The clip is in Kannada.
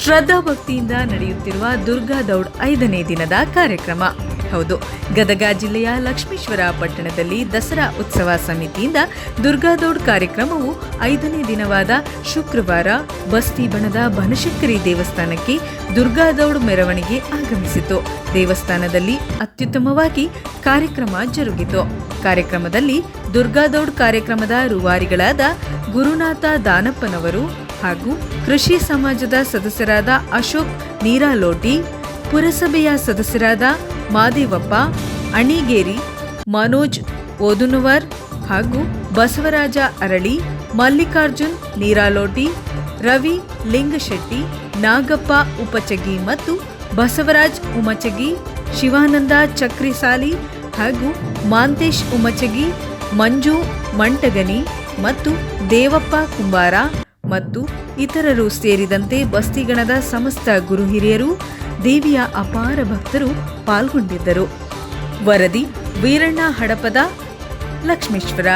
ಶ್ರದ್ಧಾ ಭಕ್ತಿಯಿಂದ ನಡೆಯುತ್ತಿರುವ ದುರ್ಗಾ ದೌಡ್ 5ನೇ ದಿನದ ಕಾರ್ಯಕ್ರಮ. ಹೌದು, ಗದಗ ಜಿಲ್ಲೆಯ ಲಕ್ಷ್ಮೇಶ್ವರ ಪಟ್ಟಣದಲ್ಲಿ ದಸರಾ ಉತ್ಸವ ಸಮಿತಿಯಿಂದ ದುರ್ಗಾ ದೌಡ್ ಕಾರ್ಯಕ್ರಮವು 5ನೇ ದಿನವಾದ ಶುಕ್ರವಾರ ಬಸ್ತಿ ಬಣದ ಬನಶಂಕರಿ ದೇವಸ್ಥಾನಕ್ಕೆ ದುರ್ಗಾ ದೌಡ್ ಮೆರವಣಿಗೆ ಆಗಮಿಸಿತು. ದೇವಸ್ಥಾನದಲ್ಲಿ ಅತ್ಯುತ್ತಮವಾಗಿ ಕಾರ್ಯಕ್ರಮ ಜರುಗಿತು. ಕಾರ್ಯಕ್ರಮದಲ್ಲಿ ದುರ್ಗಾ ದೌಡ್ ಕಾರ್ಯಕ್ರಮದ ರೂವಾರಿಗಳಾದ ಗುರುನಾಥ ದಾನಪ್ಪನವರು ಹಾಗೂ ಕೃಷಿ ಸಮಾಜದ ಸದಸ್ಯರಾದ ಅಶೋಕ್ ನೀರಾಲೋಟಿ, ಪುರಸಭೆಯ ಸದಸ್ಯರಾದ ಮಾದೇವಪ್ಪ ಅಣಿಗೇರಿ, ಮನೋಜ್ ಓದುನುವರ್ ಹಾಗೂ ಬಸವರಾಜ ಅರಳಿ, ಮಲ್ಲಿಕಾರ್ಜುನ್ ನೀರಾಲೋಟಿ, ರವಿ ಲಿಂಗಶೆಟ್ಟಿ, ನಾಗಪ್ಪ ಉಪಚಗಿ ಮತ್ತು ಬಸವರಾಜ್ ಉಮಚಗಿ, ಶಿವಾನಂದ ಚಕ್ರಿಸಾಲಿ ಹಾಗೂ ಮಾಂತೇಶ್ ಉಮಚಗಿ, ಮಂಜು ಮಂಟಗನಿ ಮತ್ತು ದೇವಪ್ಪ ಕುಂಬಾರ ಮತ್ತು ಇತರರು ಸೇರಿದಂತೆ ಬಸ್ತಿಗಣದ ಸಮಸ್ತ ಗುರು ಹಿರಿಯರು, ದೇವಿಯ ಅಪಾರ ಭಕ್ತರು ಪಾಲ್ಗೊಂಡಿದ್ದರು. ವರದಿ ವೀರಣ್ಣ ಹಡಪದ, ಲಕ್ಷ್ಮೇಶ್ವರ.